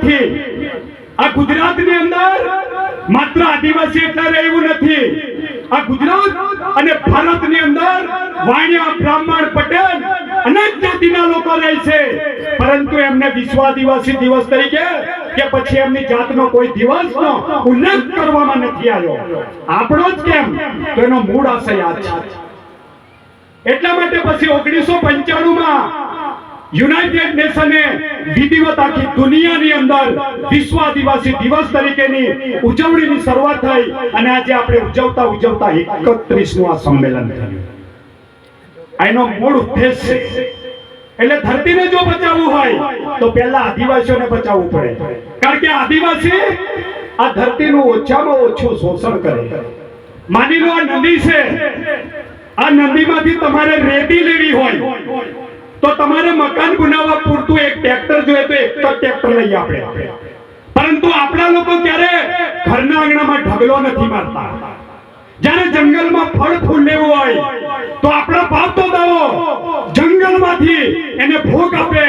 નથી. આ ગુજરાતની અંદર માત્ર આદિવાસી એટલે રહે એવું નથી. આ ગુજરાત અને ભારતની અંદર વાણિયા, બ્રાહ્મણ, પટેલ અનેક જાતિના લોકો રહે છે, પરંતુ એમને વિશ્વ આદિવાસી દિવસ તરીકે કે પછી એમની જાતનો કોઈ દિવસનો ઉલ્લેખ કરવામાં નથી આવ્યો. આપણો જ કેમ? તો એનો મૂળ આશય યાદ છે. એટલા માટે પછી 1995 માં યુનાઇટેડ નેશને વિધિવત આખી દુનિયાની અંદર વિશ્વ આદિવાસી દિવસ તરીકેની ઉજવણીની શરૂઆત થઈ અને આજે આપણે ઉજવતા 31મું આ સંમેલન થયું. આનો મૂળ ઉદ્દેશ છે એટલે ધરતીને જો બચાવવું હોય તો પહેલા આદિવાસીઓને બચાવવું પડે, કારણ કે આદિવાસી આ ધરતીનું ઓછામાં ઓછું શોષણ કરે. માની લો આ નદી છે, આ નદીમાંથી તમારે રેતી લેવી હોય તો તમારે મકાન બનાવવા પૂરતું એક ટ્રેક્ટર જોઈએ તો એક જ ટ્રેક્ટર લઈએ આપણે. પરંતુ આપણા લોકો ક્યારે ઘરના આંગણામાં ઢગલો નથી મારતા. જ્યારે જંગલમાં ફળ ફૂલ લેવું હોય તો આપણા બાપ દાદાઓ જંગલમાંથી એને ભોગ આપે,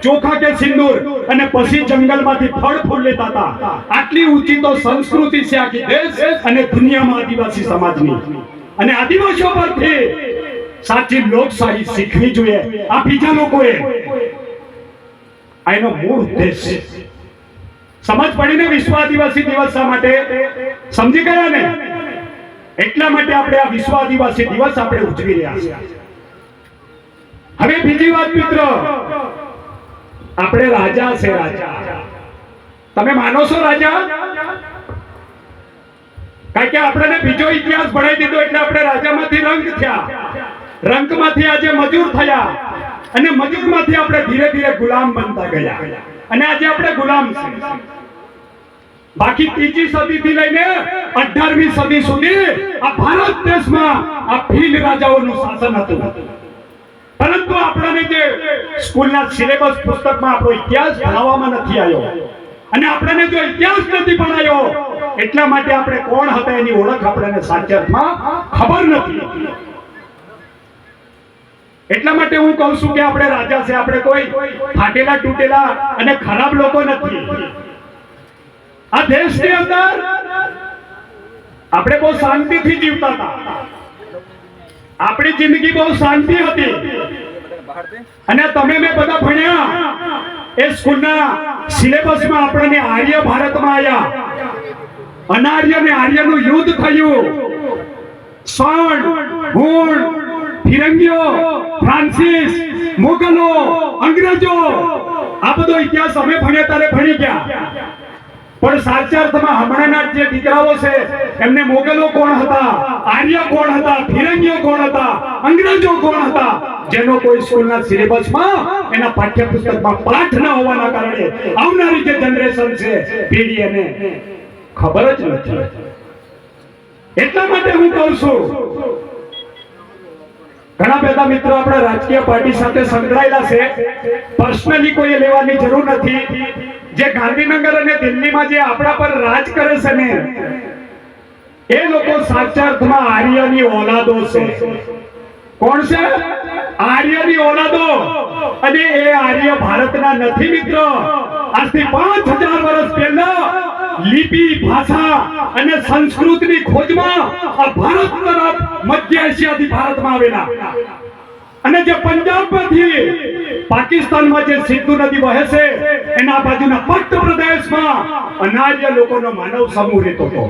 ચોખા કે સિંદૂર, અને પછી જંગલમાંથી ફળ ફૂલ લેતા હતા. આટલી ઊંચી તો સંસ્કૃતિ છે આખી દેશ અને દુનિયામાં આદિવાસી સમાજની. અને આદિવાસીઓ પરથી સાચી લોકશાહી શીખવી જોઈએ આ બીજા લોકોએ. આનો મૂળ ઉદ્દેશ સમજ પડીને વિશ્વ આદિવાસી દિવસ શા માટે સમજી ગયા ને? એટલા માટે આપણે આ વિશ્વ આદિવાસી દિવસ આપણે ઉજવી રહ્યા છીએ. હવે બીજી વાત મિત્રો, આપણે રાજા છે. રાજા તમે માનો છો રાજા? કારણ કે આપણને બીજો ઇતિહાસ ભણાવી દીધો એટલે આપણે રાજામાંથી રંક થયા, રંકમાંથી આજે મજૂર થયા અને મજૂરમાંથી આપણે ધીરે ધીરે ગુલામ બનતા ગયા અને આજે આપણે ગુલામ છીએ. બાકી 3જી સદીથી લઈને 18મી સદી સુધી આ ભારત દેશમાં આ ભીલ રાજાઓનું શાસન હતું. પરંતુ આપણને જે સ્કૂલના સિલેબસ પુસ્તકમાં આપણો ઇતિહાસ ભણાવવામાં નથી આવ્યો અને આપણને જો ઇતિહાસ નથી ભણાયો એટલા માટે આપણે કોણ હતા એની ઓળખ આપણને સાચા અર્થમાં ખબર નથી. એટલા માટે હું કહું છું કે આપણે રાજા છે, આપણે કોઈ ફાટેલા તૂટેલા અને ખરાબ લોકો નથી. આ દેશની અંદર આપણે બહુ શાંતિથી જીવતા હતા. આપણી જિંદગી બહુ શાંતિ હતી અને તમે મેં બધા ભણ્યા એ સ્કૂલના સિલેબસમાં આપણને આર્ય ભારતમાં આવ્યા. અનાર્ય ને આર્યનું યુદ્ધ થયું. સણ, હુણ, ફિરંગીઓ, ફ્રાન્સિસ, મુગલો, અંગ્રેજો, આ બધો ઇતિહાસ અમે ભણ્યા ત્યારે ભણી ગયા. પણ સાચા અર્થમાં હમણાંના જે દીકરાઓ છે એમને મોગલો કોણ હતા, આર્ય કોણ હતા, ફિરંગીઓ કોણ હતા, અંગ્રેજો કોણ હતા, જેનો કોઈ સ્કૂલના સિલેબસમાં એના પાઠ્યપુસ્તકમાં પાઠ ન હોવાના કારણે આવનારી જે જનરેશન છે પેઢી એને ખબર જ નથી. એટલા માટે હું કહું છું, ઘણા બધા મિત્રો આપણા રાજકીય પાર્ટી સાથે સંકળાયેલા છે, પર્સનલી કોઈ લેવાની જરૂર નથી. જે ગાંધીનગર અને દિલ્હીમાં જે આપણા પર રાજ કરે છે ને એ લોકો સાચા અર્થમાં આર્યની ઓલાદો છે. કોણ છે? આર્યની ઓલાદો. અને એ આર્ય ભારતના નથી મિત્રો. આજથી 5000 વર્ષ પહેલા લિપિ, ભાષા અને સંસ્કૃતની ખોજમાં આ ભારત તરફ મધ્ય એશિયાથી ભારતમાં આવેલા અને જે પંજાબમાંથી પાકિસ્તાનમાં જે સિંધુ નદી વહે છે એના બાજુના પટ્ટ પ્રદેશમાં અનાર્ય લોકોનો માનવ સમૂહ રહેતો હતો.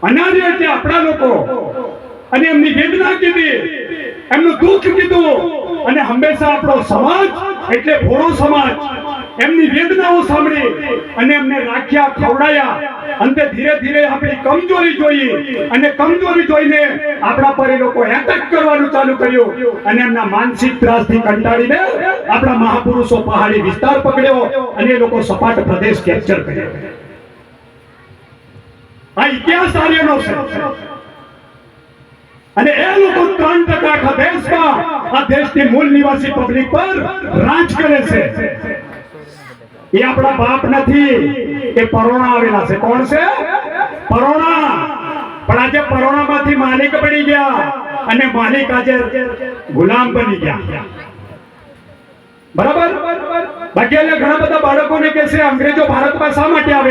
અનાર્ય એટલે આપણા લોકો. અને એમની વેદના કીધી, એમનું દુઃખ કીધું અને હંમેશા આપણો સમાજ એટલે ભોળો સમાજ એમની વેદનાઓ સાંભળી અને એમને રાખ્યા, ખવડાયા. અંતે ધીરે ધીરે આપણી કમજોરી જોઈ અને કમજોરી જોઈને આપણા પર એ લોકો એટેક કરવાનું ચાલુ કર્યું અને એમના માનસિક ત્રાસથી કંટાળીને આપણા મહાપુરુષો પહાડી વિસ્તાર પકડ્યો અને એ લોકો સપાટ પ્રદેશ કેપ્ચર કર્યો. આ ઇતિહાસ આર્યનો છે અને એ લોકો 3% આખા દેશમાં આ દેશની મૂળ નિવાસી પબ્લિક પર રાજ કરે છે. એ આપણા બાપ નથી, એ પરોણા આવેલા છે. કોણ છે? પરોણા. પણ આજે પરોણામાંથી માલિક બની ગયા અને માલિક આજે ગુલામ બની ગયા. બરાબર? બાકી એટલે ઘણા બધા બાળકોને કહે છે અંગ્રેજો ભારતમાં શા માટે આવે